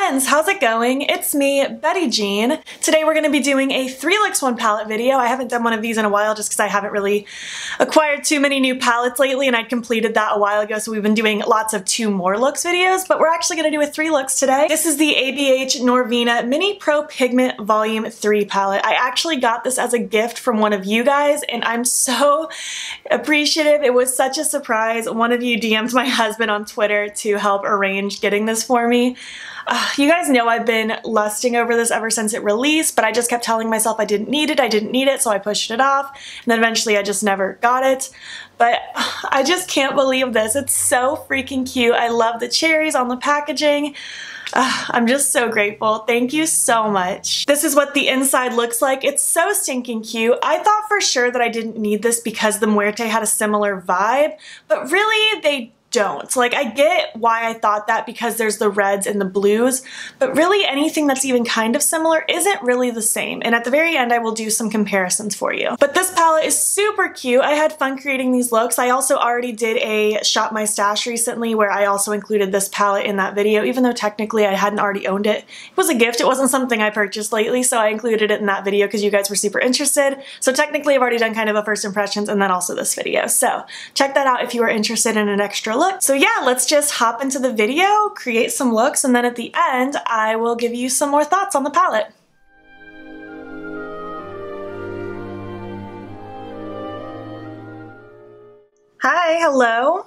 friends, how's it going? It's me, Betty Jean. Today we're going to be doing a 3 looks 1 palette video. I haven't done one of these in a while just because I haven't really acquired too many new palettes lately, and I completed that a while ago, so we've been doing lots of 2 more looks videos, but we're actually going to do a 3 looks today. This is the ABH Norvina Mini Pro Pigment Volume 3 palette. I actually got this as a gift from one of you guys, and I'm so appreciative. It was such a surprise. One of you DM'd my husband on Twitter to help arrange getting this for me. You guys know I've been lusting over this ever since it released, but I just kept telling myself I didn't need it, so I pushed it off, and then eventually I just never got it. But I just can't believe this. It's so freaking cute. I love the cherries on the packaging. I'm just so grateful. Thank you so much. This is what the inside looks like. It's so stinking cute. I thought for sure that I didn't need this because the Muerte had a similar vibe, but really they don't. Like, I get why I thought that because there's the reds and the blues, but really anything that's even kind of similar isn't really the same. And at the very end, I will do some comparisons for you. But this palette is super cute. I had fun creating these looks. I also already did a Shop My Stash recently where I also included this palette in that video, even though technically I hadn't already owned it. It was a gift. It wasn't something I purchased lately, so I included it in that video because you guys were super interested. So technically I've already done kind of a first impressions and then also this video. So check that out if you are interested in an extra look. So yeah, let's just hop into the video, create some looks, and then at the end, I will give you some more thoughts on the palette. Hi, hello.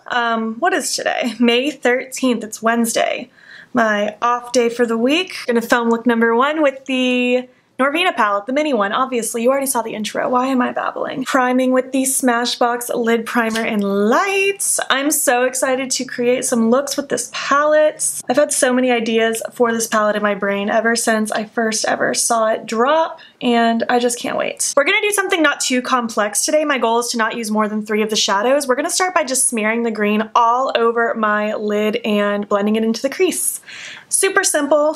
What is today? May 13th, it's Wednesday. My off day for the week. Gonna film look number 1 with the Norvina palette, the mini one, obviously. You already saw the intro. Why am I babbling? Priming with the Smashbox Lid Primer in Light. I'm so excited to create some looks with this palette. I've had so many ideas for this palette in my brain ever since I first ever saw it drop, and I just can't wait. We're gonna do something not too complex today. My goal is to not use more than 3 of the shadows. We're gonna start by just smearing the green all over my lid and blending it into the crease. Super simple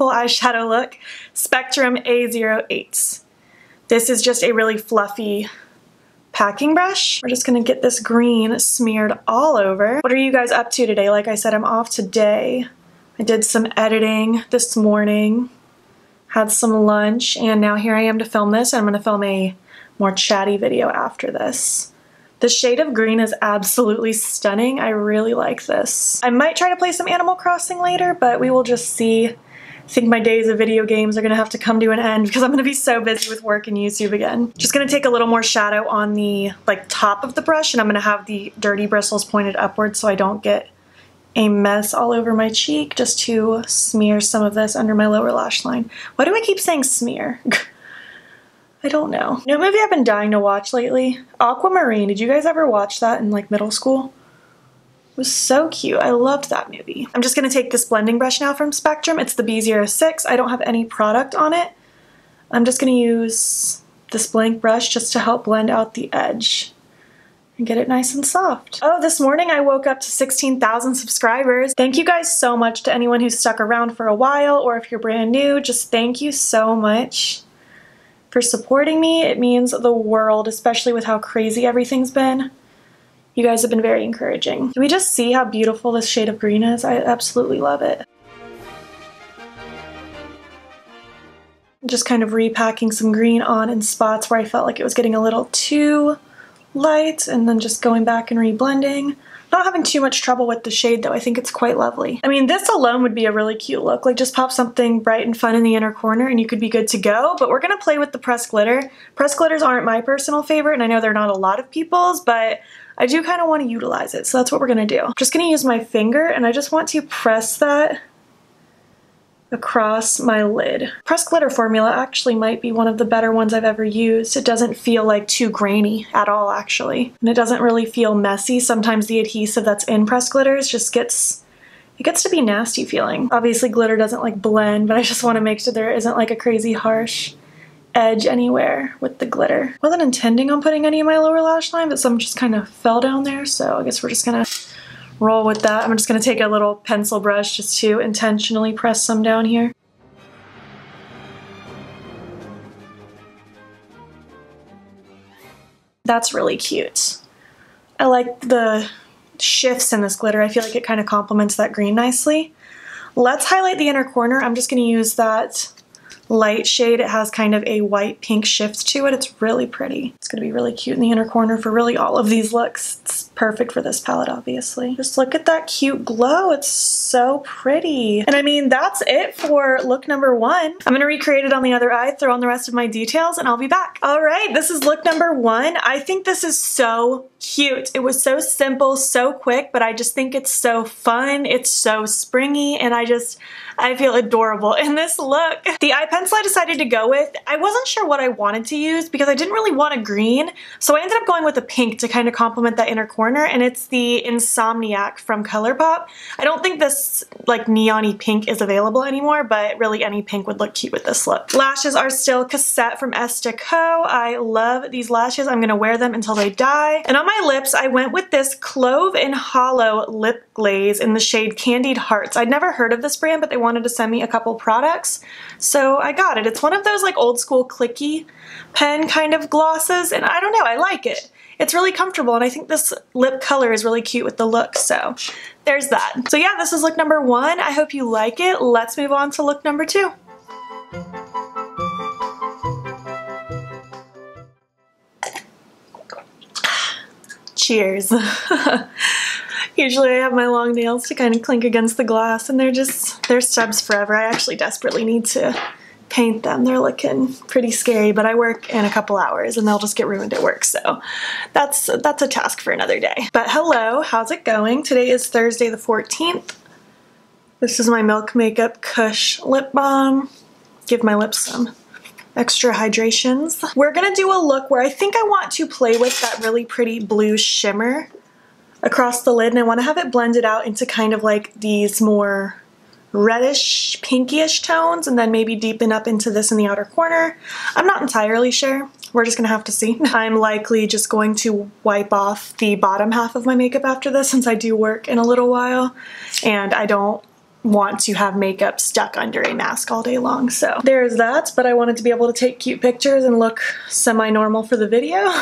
eyeshadow look. Spectrum A08. This is just a really fluffy packing brush. We're just gonna get this green smeared all over. What are you guys up to today? Like I said, I'm off today. I did some editing this morning, had some lunch, and now here I am to film this. I'm gonna film a more chatty video after this. The shade of green is absolutely stunning. I really like this. I might try to play some Animal Crossing later, but we will just see. I think my days of video games are gonna have to come to an end because I'm gonna be so busy with work and YouTube again. Just gonna take a little more shadow on the top of the brush, and I'm gonna have the dirty bristles pointed upwards so I don't get a mess all over my cheek, just to smear some of this under my lower lash line. Why do I keep saying smear? I don't know. You know what movie I've been dying to watch lately? Aquamarine. Did you guys ever watch that in middle school? It was so cute. I loved that movie. I'm just gonna take this blending brush now from Spectrum. It's the B06. I don't have any product on it. I'm just gonna use this blank brush just to help blend out the edge and get it nice and soft. Oh, this morning I woke up to 16,000 subscribers. Thank you guys so much to anyone who's stuck around for a while, or if you're brand new, just thank you so much for supporting me. It means the world, especially with how crazy everything's been. You guys have been very encouraging. Can we just see how beautiful this shade of green is? I absolutely love it. Just kind of repacking some green on in spots where I felt like it was getting a little too light, and then just going back and reblending. Not having too much trouble with the shade though. I think it's quite lovely. I mean, this alone would be a really cute look. Like, just pop something bright and fun in the inner corner and you could be good to go. But we're gonna play with the pressed glitter. Pressed glitters aren't my personal favorite, and I know they're not a lot of people's, but I do kind of want to utilize it, so that's what we're gonna do. I'm just gonna use my finger, and I just want to press that across my lid. Pressed glitter formula actually might be one of the better ones I've ever used. It doesn't feel like too grainy at all, actually. And it doesn't really feel messy. Sometimes the adhesive that's in pressed glitters just gets to be nasty feeling. Obviously glitter doesn't blend, but I just want to make sure there isn't a crazy harsh edge anywhere with the glitter. Wasn't intending on putting any of my lower lash line, but some just kind of fell down there, so I guess we're just gonna roll with that. I'm just gonna take a little pencil brush just to intentionally press some down here. That's really cute. I like the shifts in this glitter. I feel like it kind of complements that green nicely. Let's highlight the inner corner. I'm just going to use that light shade. It has kind of a white pink shift to it. It's really pretty. It's going to be really cute in the inner corner for really all of these looks. It's perfect for this palette, obviously. Just look at that cute glow. It's so pretty. And I mean, that's it for look number 1. I'm going to recreate it on the other eye, throw on the rest of my details, and I'll be back. All right, this is look number 1. I think this is so cute. It was so simple, so quick, but I just think it's so fun. It's so springy, and I feel adorable in this look. The eye pencil I decided to go with, I wasn't sure what I wanted to use because I didn't really want a green, so I ended up going with a pink to kind of complement that inner corner, and it's the Insomniac from Colourpop. I don't think this like neon-y pink is available anymore, but really any pink would look cute with this look. Lashes are still Cassette from Estico. I love these lashes. I'm gonna wear them until they die. And on my lips, I went with this Clove and Hallow lip glaze in the shade Candied Hearts. I'd never heard of this brand, but they wanted to send me a couple products, so I got it. It's one of those like old school clicky pen kind of glosses, and I don't know, I like it. It's really comfortable, and I think this lip color is really cute with the look, so there's that. So yeah, this is look number 1. I hope you like it. Let's move on to look number 2. Cheers. Usually I have my long nails to kind of clink against the glass, and they're stubs forever. I actually desperately need to paint them. They're looking pretty scary, but I work in a couple hours and they'll just get ruined at work, so that's a task for another day. But hello, how's it going? Today is Thursday the 14th. This is my Milk Makeup Kush lip balm. Give my lips some extra hydrations. We're gonna do a look where I think I want to play with that really pretty blue shimmer across the lid, and I want to have it blended out into kind of like these more reddish, pinkish tones, and then maybe deepen up into this in the outer corner. I'm not entirely sure. We're just gonna have to see. I'm likely just going to wipe off the bottom half of my makeup after this, since I do work in a little while, and I don't want to have makeup stuck under a mask all day long. So there's that, but I wanted to be able to take cute pictures and look semi-normal for the video.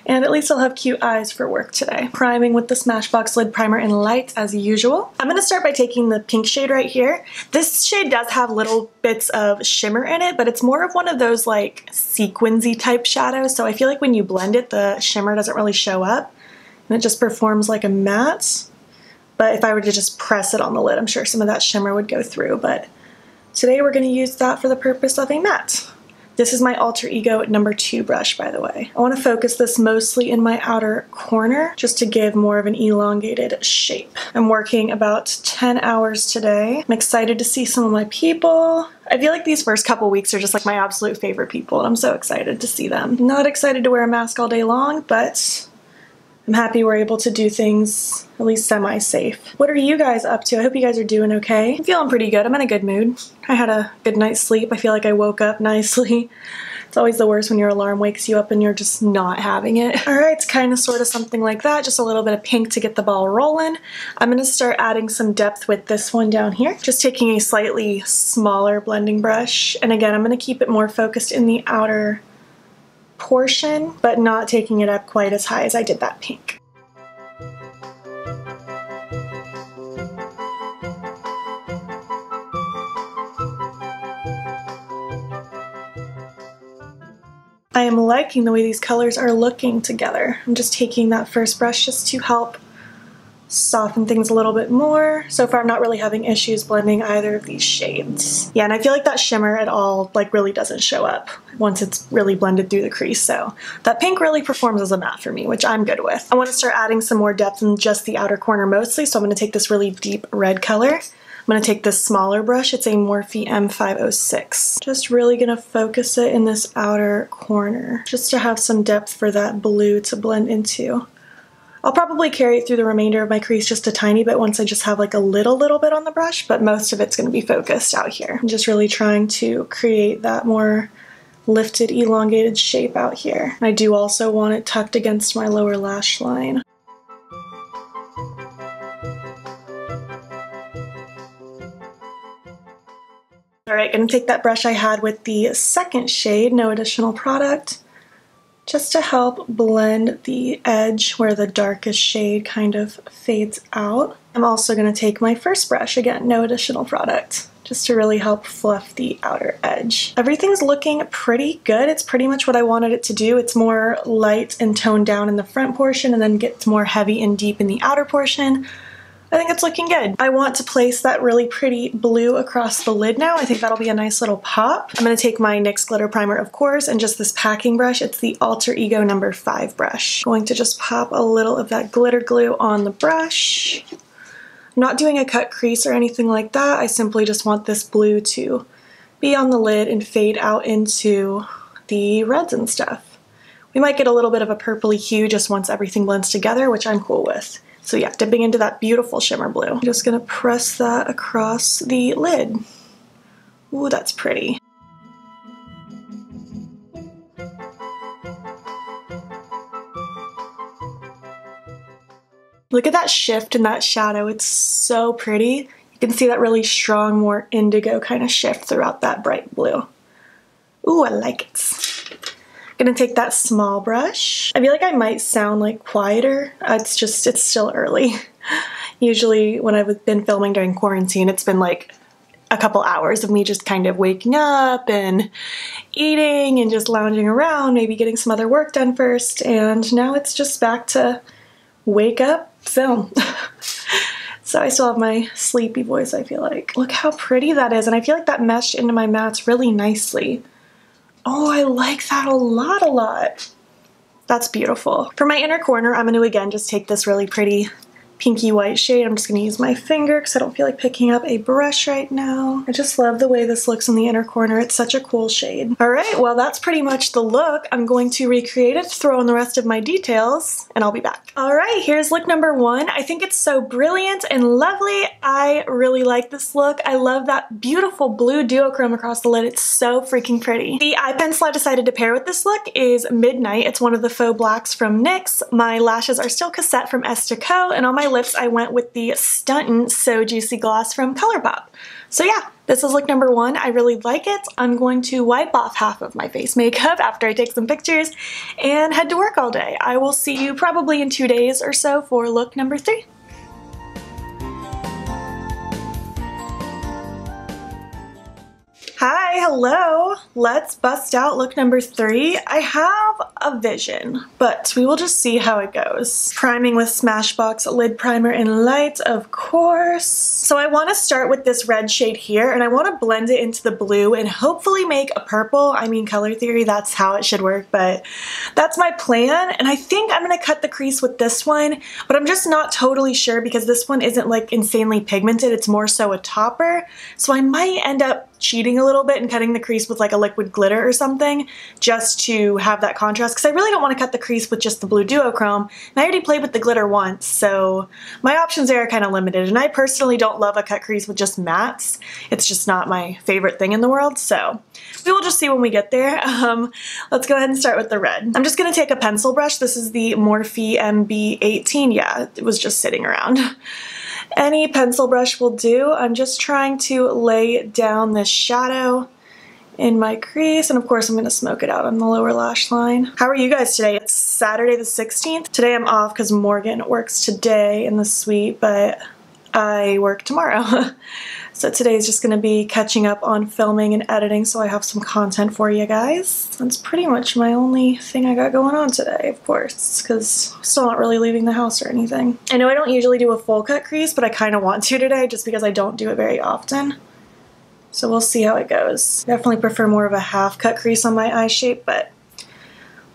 And at least I'll have cute eyes for work today. Priming with the Smashbox Lid Primer in Light as usual. I'm going to start by taking the pink shade right here. This shade does have little bits of shimmer in it, but it's more of one of those like sequin-y type shadows, so I feel like when you blend it, the shimmer doesn't really show up, and it just performs like a matte. But if I were to just press it on the lid, I'm sure some of that shimmer would go through, but today we're going to use that for the purpose of a matte. This is my Alter Ego number 2 brush, by the way. I want to focus this mostly in my outer corner just to give more of an elongated shape. I'm working about 10 hours today. I'm excited to see some of my people. I feel like these first couple weeks are just like my absolute favorite people, and I'm so excited to see them. Not excited to wear a mask all day long, but I'm happy we're able to do things at least semi-safe. What are you guys up to? I hope you guys are doing okay. I'm feeling pretty good. I'm in a good mood. I had a good night's sleep. I feel like I woke up nicely. It's always the worst when your alarm wakes you up and you're just not having it. All right, it's kind of sort of something like that. Just a little bit of pink to get the ball rolling. I'm gonna start adding some depth with this one down here. Just taking a slightly smaller blending brush. And again, I'm gonna keep it more focused in the outer portion, but not taking it up quite as high as I did that pink. I am liking the way these colors are looking together. I'm just taking that first brush just to help soften things a little bit more. So far I'm not really having issues blending either of these shades. Yeah, and I feel like that shimmer at all like really doesn't show up once it's really blended through the crease, so that pink really performs as a matte for me, which I'm good with. I want to start adding some more depth in just the outer corner mostly, so I'm going to take this really deep red color. I'm going to take this smaller brush, it's a Morphe M506. Just really going to focus it in this outer corner, just to have some depth for that blue to blend into. I'll probably carry it through the remainder of my crease just a tiny bit once I just have like a little bit on the brush, but most of it's going to be focused out here. I'm just really trying to create that more lifted, elongated shape out here. I do also want it tucked against my lower lash line. Alright, gonna take that brush I had with the second shade, no additional product, just to help blend the edge where the darkest shade kind of fades out. I'm also going to take my first brush, again, no additional product, just to really help fluff the outer edge. Everything's looking pretty good. It's pretty much what I wanted it to do. It's more light and toned down in the front portion and then gets more heavy and deep in the outer portion. I think it's looking good. I want to place that really pretty blue across the lid now. I think that'll be a nice little pop. I'm going to take my NYX glitter primer, of course, and just this packing brush. It's the Alter Ego number 5 brush. I'm going to just pop a little of that glitter glue on the brush. I'm not doing a cut crease or anything like that. I simply just want this blue to be on the lid and fade out into the reds and stuff. We might get a little bit of a purpley hue just once everything blends together, which I'm cool with. So yeah, dipping into that beautiful shimmer blue. I'm just gonna press that across the lid. Ooh, that's pretty. Look at that shift in that shadow. It's so pretty. You can see that really strong, more indigo kind of shift throughout that bright blue. Ooh, I like it. I'm gonna take that small brush. I feel like I might sound like quieter. It's still early. Usually when I've been filming during quarantine, it's been like a couple hours of me just kind of waking up and eating and just lounging around, maybe getting some other work done first, and now it's just back to wake up, film. So I still have my sleepy voice, I feel like. Look how pretty that is, and I feel like that meshed into my mats really nicely. Oh, I like that a lot. That's beautiful. For my inner corner, I'm going to again just take this really pretty pinky white shade. I'm just going to use my finger because I don't feel like picking up a brush right now. I just love the way this looks in the inner corner. It's such a cool shade. All right, well, that's pretty much the look. I'm going to recreate it, throw in the rest of my details, and I'll be back. All right, here's look number 1. I think it's so brilliant and lovely. I really like this look. I love that beautiful blue duochrome across the lid. It's so freaking pretty. The eye pencil I decided to pair with this look is Midnight. It's one of the faux blacks from NYX. My lashes are still Cassette from Estacot, and on my lips I went with the Stuntin' So Juicy Gloss from Colourpop. So yeah, this is look number 1. I really like it. I'm going to wipe off half of my face makeup after I take some pictures and head to work all day. I will see you probably in 2 days or so for look number 3. Hi, hello. Let's bust out look number 3. I have a vision, but we will just see how it goes. Priming with Smashbox lid primer in light, of course. So I want to start with this red shade here, and I want to blend it into the blue and hopefully make a purple. I mean, color theory, that's how it should work, but that's my plan. And I think I'm going to cut the crease with this one, but I'm just not totally sure because this one isn't like insanely pigmented. It's more so a topper. So I might end up cheating a little bit and cutting the crease with like a liquid glitter or something just to have that contrast, because I really don't want to cut the crease with just the blue duochrome, and I already played with the glitter once, so my options there are kind of limited, and I personally don't love a cut crease with just mattes. It's just not my favorite thing in the world, so we will just see when we get there. Let's go ahead and start with the red. I'm just going to take a pencil brush. This is the Morphe MB18. Yeah, it was just sitting around. Any pencil brush will do. I'm just trying to lay down this shadow in my crease, and of course I'm going to smoke it out on the lower lash line. How are you guys today? It's Saturday the 16th. Today I'm off because Morgan works today in the suite, but I work tomorrow. So today is just going to be catching up on filming and editing so I have some content for you guys. That's pretty much my only thing I got going on today, of course, because I'm still not really leaving the house or anything. I know I don't usually do a full cut crease, but I kind of want to today just because I don't do it very often. So we'll see how it goes. Definitely prefer more of a half cut crease on my eye shape, but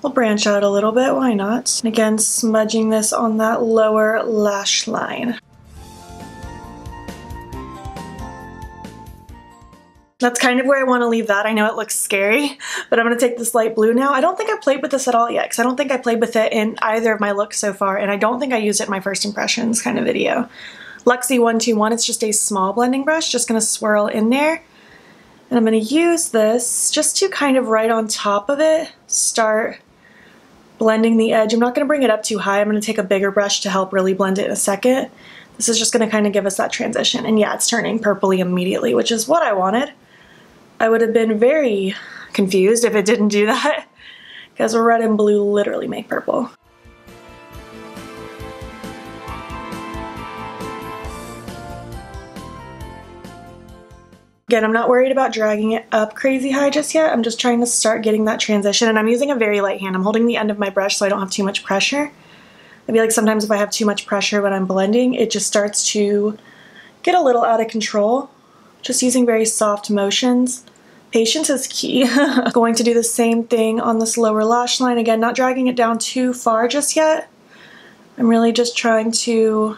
we'll branch out a little bit, why not? And again, smudging this on that lower lash line. That's kind of where I want to leave that. I know it looks scary, but I'm going to take this light blue now. I don't think I've played with this at all yet, because I don't think I played with it in either of my looks so far, and I don't think I used it in my first impressions kind of video. Luxie 121, it's just a small blending brush, just going to swirl in there. And I'm going to use this just to kind of right on top of it, start blending the edge. I'm not going to bring it up too high. I'm going to take a bigger brush to help really blend it in a second. This is just going to kind of give us that transition. And yeah, it's turning purpley immediately, which is what I wanted. I would have been very confused if it didn't do that, because red and blue literally make purple. Again, I'm not worried about dragging it up crazy high just yet. I'm just trying to start getting that transition, and I'm using a very light hand. I'm holding the end of my brush so I don't have too much pressure. I feel like sometimes if I have too much pressure when I'm blending, it just starts to get a little out of control. Just using very soft motions. Patience is key. Going to do the same thing on this lower lash line. Again, not dragging it down too far just yet. I'm really just trying to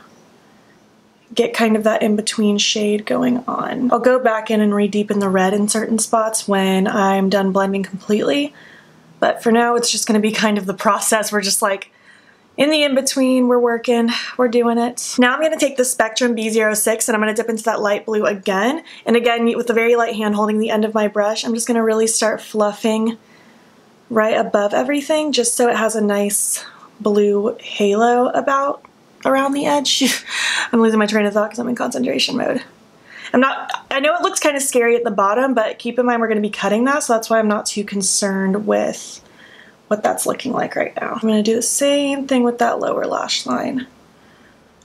get kind of that in-between shade going on. I'll go back in and re-deepen the red in certain spots when I'm done blending completely, but for now it's just going to be kind of the process. We're just like in the in-between, we're working, we're doing it. Now I'm going to take the Spectrum B06 and I'm going to dip into that light blue again, and again with a very light hand holding the end of my brush, I'm just going to really start fluffing right above everything just so it has a nice blue halo around the edge. I'm losing my train of thought because I'm in concentration mode. I know it looks kind of scary at the bottom, but keep in mind we're going to be cutting that, so that's why I'm not too concerned with what that's looking like right now. I'm going to do the same thing with that lower lash line.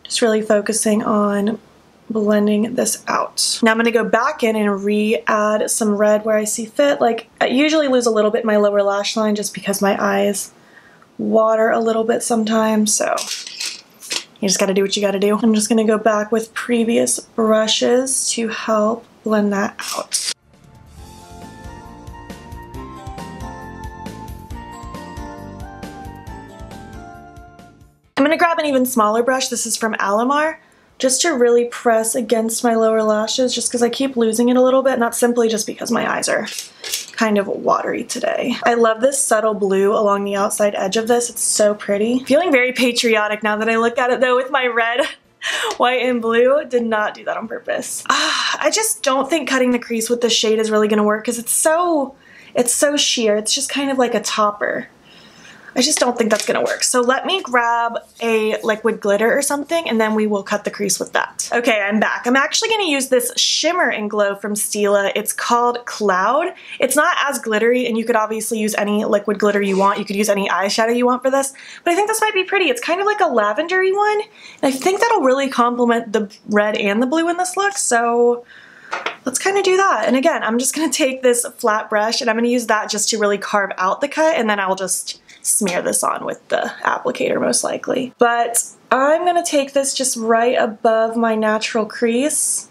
Just really focusing on blending this out. Now I'm going to go back in and re-add some red where I see fit. Like, I usually lose a little bit in my lower lash line just because my eyes water a little bit sometimes, so you just gotta do what you gotta do. I'm just gonna go back with previous brushes to help blend that out. I'm gonna grab an even smaller brush. This is from Alamar, just to really press against my lower lashes just because I keep losing it a little bit, not simply just because my eyes are kind of watery today. I love this subtle blue along the outside edge of this. It's so pretty. Feeling very patriotic now that I look at it though with my red, white, and blue. Did not do that on purpose. I just don't think cutting the crease with this shade is really gonna work because it's so sheer. It's just kind of like a topper. I just don't think that's gonna work. So let me grab a liquid glitter or something and then we will cut the crease with that. Okay, I'm back. I'm actually gonna use this shimmer and glow from Stila. It's called Cloud. It's not as glittery and you could obviously use any liquid glitter you want. You could use any eyeshadow you want for this, but I think this might be pretty. It's kind of like a lavendery one, and I think that'll really complement the red and the blue in this look, so let's kind of do that. And again, I'm just gonna take this flat brush and I'm gonna use that just to really carve out the cut, and then I'll just smear this on with the applicator most likely. But I'm gonna take this just right above my natural crease,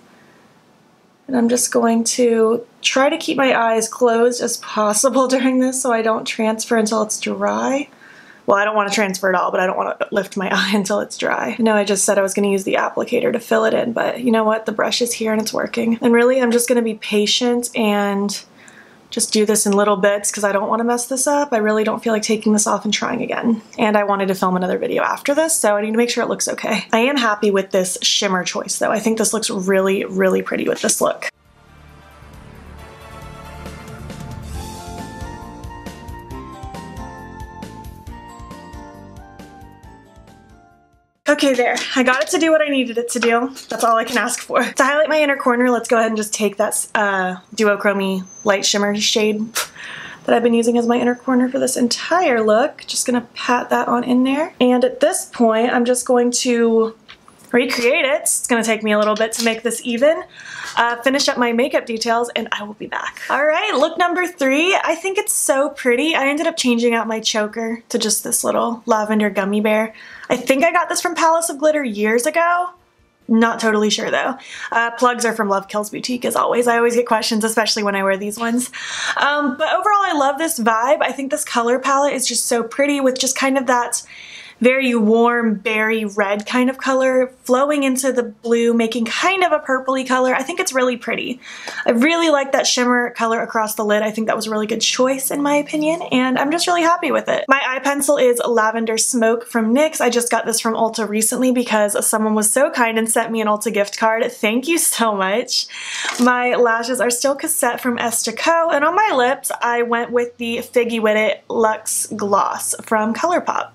and I'm just going to try to keep my eyes closed as possible during this so I don't transfer until it's dry. Well, I don't want to transfer at all, but I don't want to lift my eye until it's dry. I know I just said I was going to use the applicator to fill it in, but you know what? The brush is here and it's working. And really, I'm just going to be patient and just do this in little bits because I don't want to mess this up. I really don't feel like taking this off and trying again. And I wanted to film another video after this, so I need to make sure it looks okay. I am happy with this shimmer choice though. I think this looks really, really pretty with this look. Okay, there. I got it to do what I needed it to do. That's all I can ask for. To highlight my inner corner, let's go ahead and just take that duochrome light shimmer shade that I've been using as my inner corner for this entire look. Just gonna pat that on in there. And at this point, I'm just going to recreate it. It's gonna take me a little bit to make this even. Finish up my makeup details and I will be back. All right, look number 3. I think it's so pretty. I ended up changing out my choker to just this little lavender gummy bear. I think I got this from Palace of Glitter years ago. Not totally sure though. Plugs are from Love Kills Boutique as always. I always get questions, especially when I wear these ones. But overall I love this vibe. I think this color palette is just so pretty with just kind of that very warm berry red kind of color flowing into the blue, making kind of a purpley color. I think it's really pretty. I really like that shimmer color across the lid. I think that was a really good choice in my opinion, and I'm just really happy with it. My eye pencil is Lavender Smoke from NYX. I just got this from Ulta recently because someone was so kind and sent me an Ulta gift card. Thank you so much. My lashes are still Cassette from Esther Co. And on my lips, I went with the Figgy With It Luxe Gloss from Colourpop.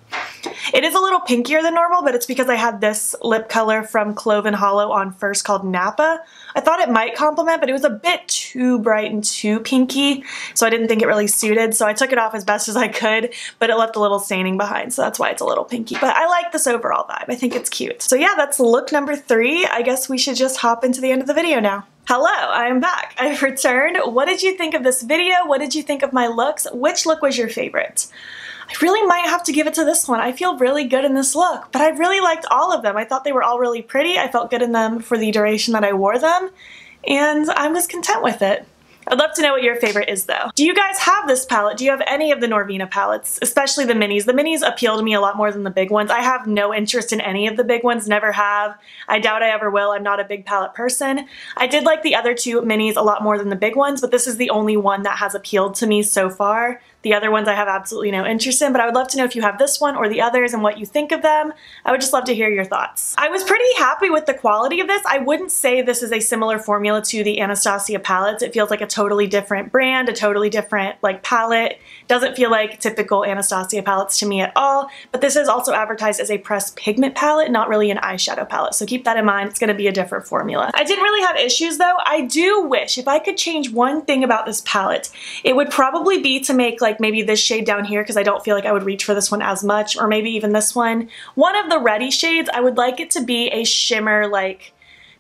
It is a little pinkier than normal, but it's because I had this lip color from Clove and Hallow on first called Napa. I thought it might complement, but it was a bit too bright and too pinky, so I didn't think it really suited, so I took it off as best as I could, but it left a little staining behind, so that's why it's a little pinky. But I like this overall vibe. I think it's cute. So yeah, that's look number 3. I guess we should just hop into the end of the video now. Hello, I'm back. I've returned. What did you think of this video? What did you think of my looks? Which look was your favorite? I really might have to give it to this one. I feel really good in this look, but I really liked all of them. I thought they were all really pretty. I felt good in them for the duration that I wore them, and I was content with it. I'd love to know what your favorite is though. Do you guys have this palette? Do you have any of the Norvina palettes, especially the minis? The minis appeal to me a lot more than the big ones. I have no interest in any of the big ones, never have. I doubt I ever will. I'm not a big palette person. I did like the other two minis a lot more than the big ones, but this is the only one that has appealed to me so far. The other ones I have absolutely no interest in, but I would love to know if you have this one or the others and what you think of them. I would just love to hear your thoughts. I was pretty happy with the quality of this. I wouldn't say this is a similar formula to the Anastasia palettes. It feels like a totally different brand, a totally different like palette. Doesn't feel like typical Anastasia palettes to me at all, but this is also advertised as a pressed pigment palette, not really an eyeshadow palette, so keep that in mind. It's going to be a different formula. I didn't really have issues though. I do wish if I could change one thing about this palette, it would probably be to make like maybe this shade down here, because I don't feel like I would reach for this one as much, or maybe even this one. One of the reddy shades, I would like it to be a shimmer like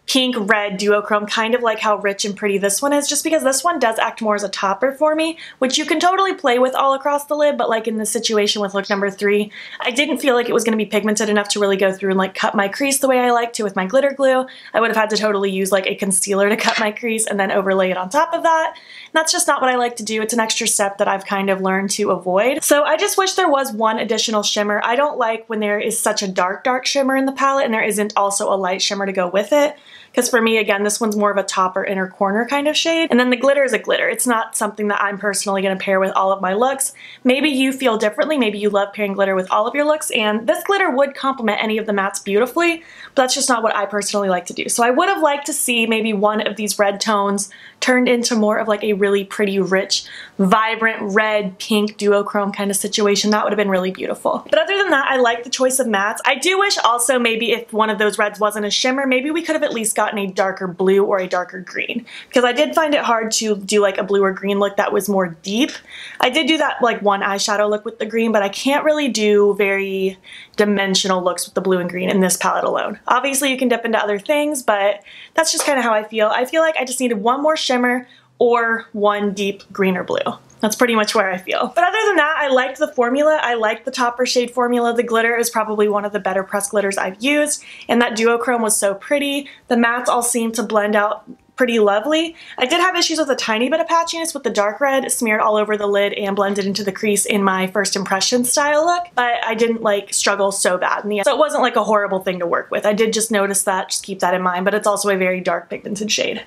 pink red duochrome, kind of like how rich and pretty this one is, just because this one does act more as a topper for me, which you can totally play with all across the lid, but like in this situation with look number 3, I didn't feel like it was going to be pigmented enough to really go through and like cut my crease the way I like to with my glitter glue. I would have had to totally use like a concealer to cut my crease and then overlay it on top of that. And that's just not what I like to do. It's an extra step that I've kind of learned to avoid. So I just wish there was one additional shimmer. I don't like when there is such a dark shimmer in the palette and there isn't also a light shimmer to go with it. Because for me, again, this one's more of a top or inner corner kind of shade. And then the glitter is a glitter. It's not something that I'm personally going to pair with all of my looks. Maybe you feel differently. Maybe you love pairing glitter with all of your looks, and this glitter would complement any of the mattes beautifully, but that's just not what I personally like to do. So I would have liked to see maybe one of these red tones turned into more of like a really pretty, rich, vibrant red, pink duochrome kind of situation. That would have been really beautiful. But other than that, I like the choice of mattes. I do wish also maybe if one of those reds wasn't a shimmer, maybe we could have at least gotten a darker blue or a darker green, because I did find it hard to do like a blue or green look that was more deep. I did do that like one eyeshadow look with the green, but I can't really do very dimensional looks with the blue and green in this palette alone. Obviously you can dip into other things, but that's just kind of how I feel. I feel like I just needed one more shimmer or one deep green or blue. That's pretty much where I feel. But other than that, I liked the formula. I liked the topper shade formula. The glitter is probably one of the better pressed glitters I've used, and that duochrome was so pretty. The mattes all seemed to blend out pretty lovely. I did have issues with a tiny bit of patchiness with the dark red smeared all over the lid and blended into the crease in my first impression style look, but I didn't like struggle so bad in the end. So it wasn't like a horrible thing to work with. I did just notice that, just keep that in mind, but it's also a very dark pigmented shade.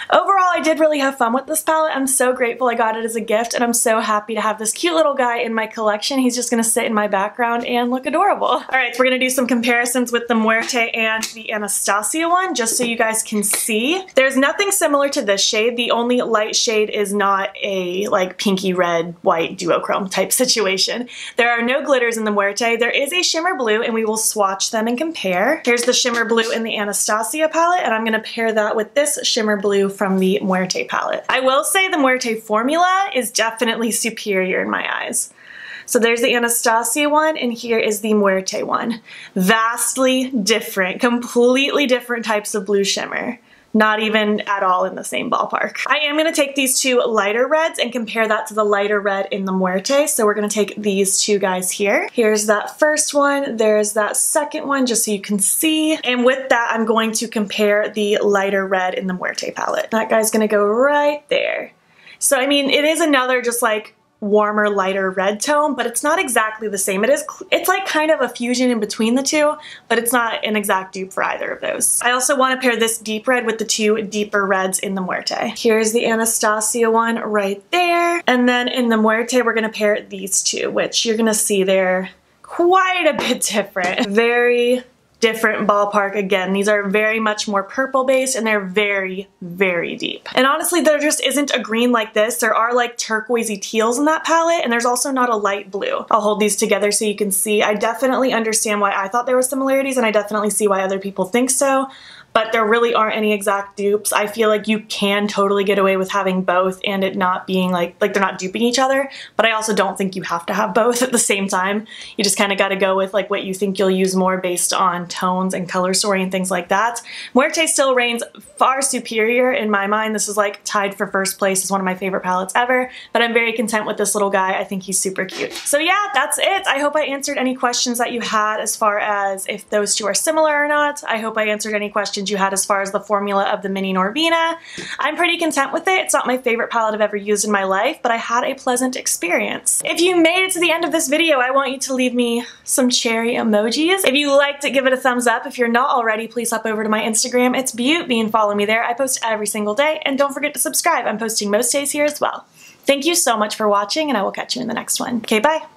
Overall, I did really have fun with this palette. I'm so grateful I got it as a gift, and I'm so happy to have this cute little guy in my collection. He's just gonna sit in my background and look adorable. All right, so we're gonna do some comparisons with the Muerte and the Anastasia one, just so you guys can see. There's nothing similar to this shade. The only light shade is not a like pinky red, white duochrome type situation. There are no glitters in the Muerte. There is a shimmer blue, and we will swatch them and compare. Here's the shimmer blue in the Anastasia palette, and I'm gonna pair that with this shimmer blue from the Muerte palette. I will say the Muerte formula is definitely superior in my eyes. So there's the Anastasia one, and here is the Muerte one. Vastly different, completely different types of blue shimmer. Not even at all in the same ballpark. I am going to take these two lighter reds and compare that to the lighter red in the Muerte. So we're going to take these two guys here. Here's that first one. There's that second one, just so you can see. And with that, I'm going to compare the lighter red in the Muerte palette. That guy's going to go right there. So I mean, it is another just like warmer, lighter red tone, but it's not exactly the same. It's like kind of a fusion in between the two, but it's not an exact dupe for either of those. I also want to pair this deep red with the two deeper reds in the Muerte. Here's the Anastasia one right there, and then in the Muerte we're going to pair these two, which you're going to see they're quite a bit different. Very different ballpark again. These are very much more purple based, and they're very, very deep. And honestly, there just isn't a green like this. There are like turquoisey teals in that palette, and there's also not a light blue. I'll hold these together so you can see. I definitely understand why I thought there were similarities, and I definitely see why other people think so. but there really aren't any exact dupes. I feel like you can totally get away with having both and it not being like they're not duping each other, but I also don't think you have to have both at the same time. You just kind of got to go with like what you think you'll use more based on tones and color story and things like that. Muerte still reigns far superior in my mind. This is like tied for first place as one of my favorite palettes ever, but I'm very content with this little guy. I think he's super cute. So yeah, that's it. I hope I answered any questions that you had as far as if those two are similar or not. I hope I answered any questions you had as far as the formula of the mini Norvina. I'm pretty content with it. It's not my favorite palette I've ever used in my life, but I had a pleasant experience. If you made it to the end of this video, I want you to leave me some cherry emojis. If you liked it, give it a thumbs up. If you're not already, please hop over to my Instagram. It's Beauty and follow me there. I post every single day, and don't forget to subscribe. I'm posting most days here as well. Thank you so much for watching, and I will catch you in the next one. Okay, bye.